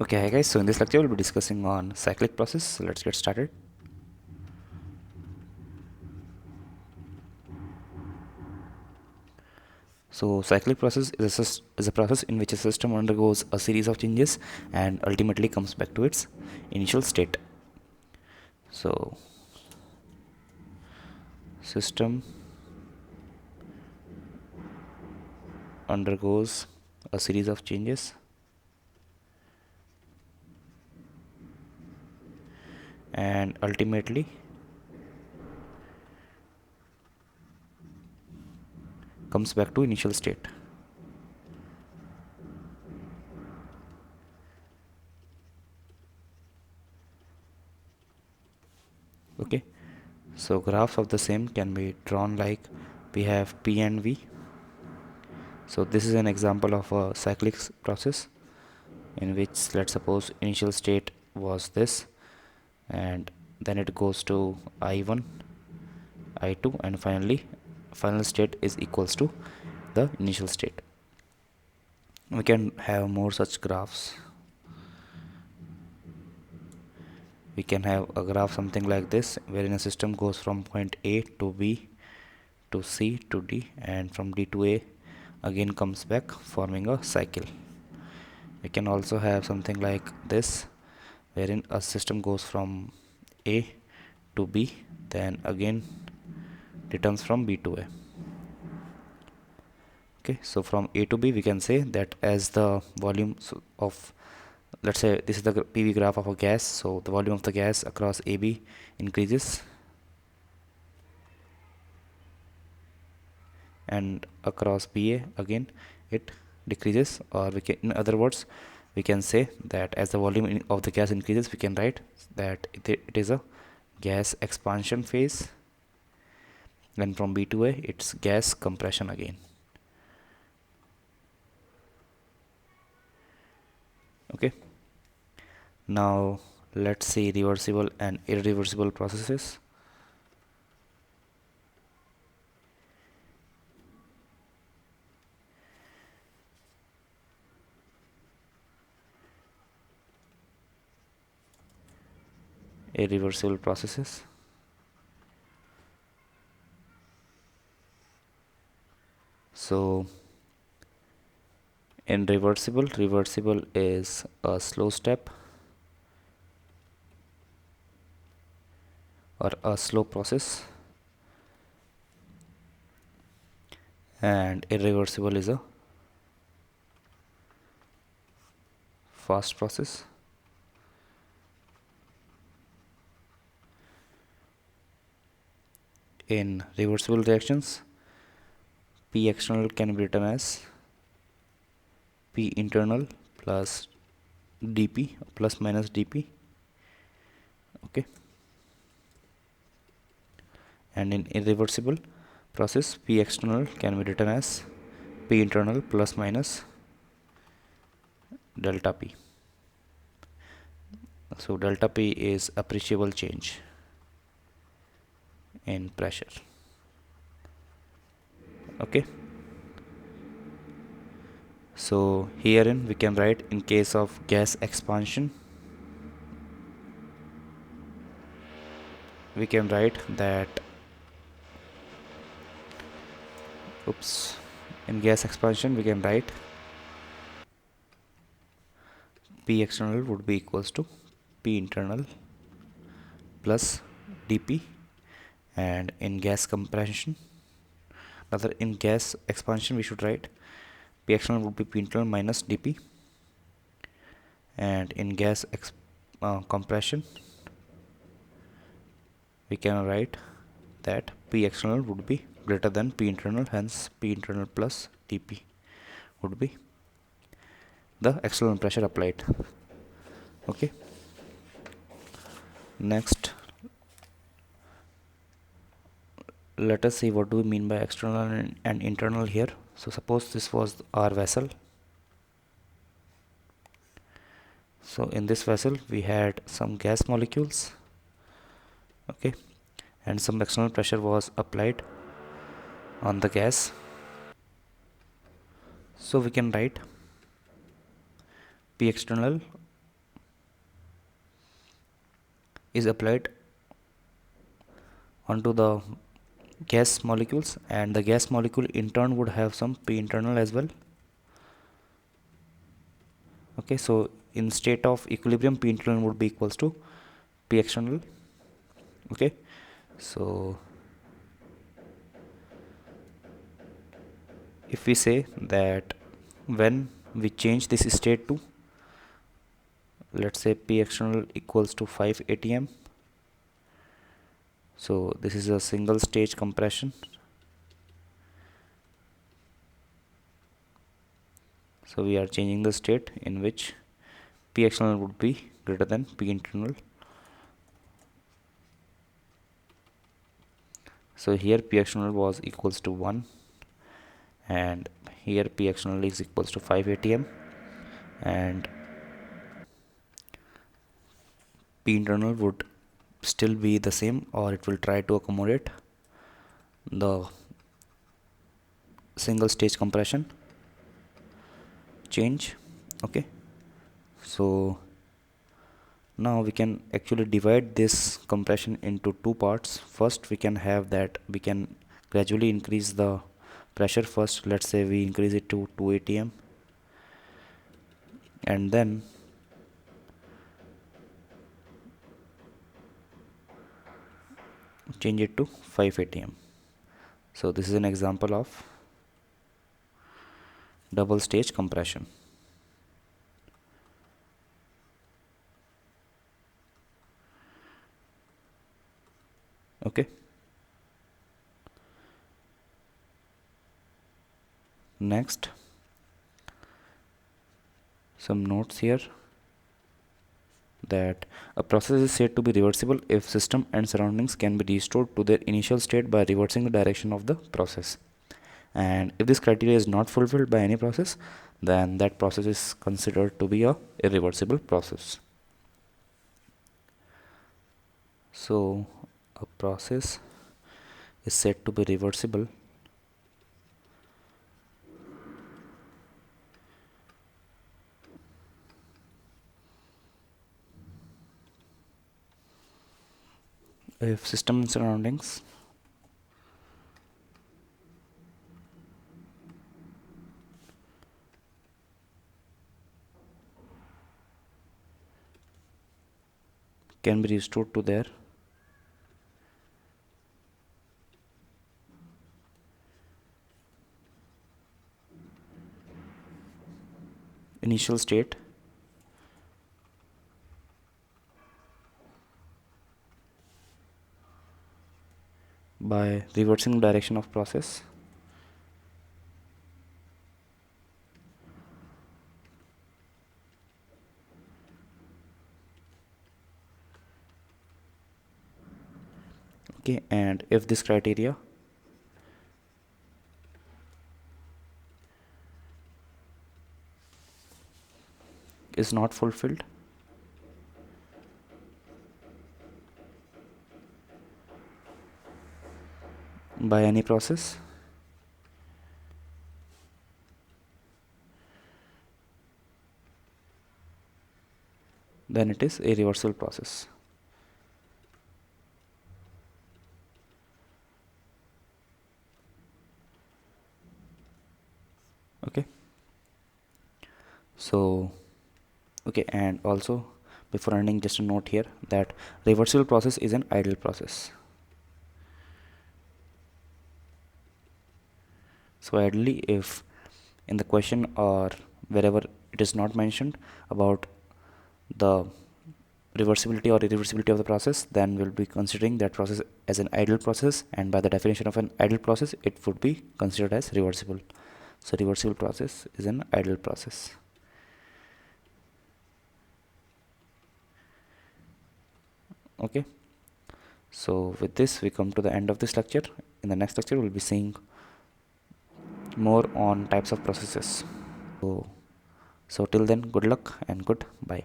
Okay, hi guys. So in this lecture, we'll be discussing on cyclic process. So let's get started. So cyclic process is a process in which a system undergoes a series of changes and ultimately comes back to its initial state. So system undergoes a series of changes and ultimately comes back to initial state. Okay, so graphs of the same can be drawn like we have P and V. So this is an example of a cyclic process in which, let's suppose, initial state was this, and then it goes to I1, I2, and finally final state is equals to the initial state. We can have more such graphs. We can have a graph something like this, wherein a system goes from point A to B to C to D, and from D to A again comes back, forming a cycle. We can also have something like this, wherein a system goes from A to B, then again returns from B to A. Okay, so from A to B we can say that as the volume of, let's say this is the PV graph of a gas, so the volume of the gas across AB increases and across BA again it decreases, or we can, in other words, we can say that as the volume of the gas increases, we can write that it is a gas expansion phase, and from B to A it's gas compression again. Okay, now let's see reversible and irreversible processes. Irreversible processes. So in reversible is a slow step or a slow process, and irreversible is a fast process. In reversible reactions, P external can be written as P internal plus dP plus minus dP. Okay, and in irreversible process, P external can be written as P internal plus minus delta P. So delta P is appreciable change in pressure. Okay, so herein we can write, in case of gas expansion, we can write that in gas expansion we can write P external would be equals to P internal plus dP, and in gas compression, rather in gas expansion, we should write P external would be P internal minus dP, and in gas compression we can write that P external would be greater than P internal, hence P internal plus dP would be the external pressure applied. Okay, next let us see what do we mean by external and internal here. So suppose this was our vessel. So in this vessel we had some gas molecules, okay, and some external pressure was applied on the gas. So we can write P external is applied onto the gas molecules, and the gas molecule in turn would have some P internal as well. Okay, so in state of equilibrium, P internal would be equals to P external. Okay, so if we say that when we change this state to, let's say, P external equals to 5 atm, so this is a single stage compression. So we are changing the state in which P external would be greater than P internal. So here P external was equals to 1, and here P external is equals to 5 atm, and P internal would still be the same, or it will try to accommodate the single stage compression change. Okay, so now we can actually divide this compression into two parts. First, we can have that we can gradually increase the pressure. First, let's say we increase it to 2 atm, and then change it to 5 atm. So this is an example of double stage compression. Okay, next, some notes here, that a process is said to be reversible if system and surroundings can be restored to their initial state by reversing the direction of the process. And if this criteria is not fulfilled by any process, then that process is considered to be a irreversible process. So a process is said to be reversible if system and surroundings can be restored to their initial state by reversing the direction of process. Okay, and if this criteria is not fulfilled, by any process, then it is a reversible process. Okay, so okay, and also before ending, just a note here that reversible process is an ideal process. So ideally, if in the question or wherever it is not mentioned about the reversibility or irreversibility of the process, then we'll be considering that process as an ideal process, and by the definition of an ideal process, it would be considered as reversible. So reversible process is an ideal process. Okay, so with this we come to the end of this lecture. In the next lecture we'll be seeing more on types of processes. So till then, good luck and goodbye.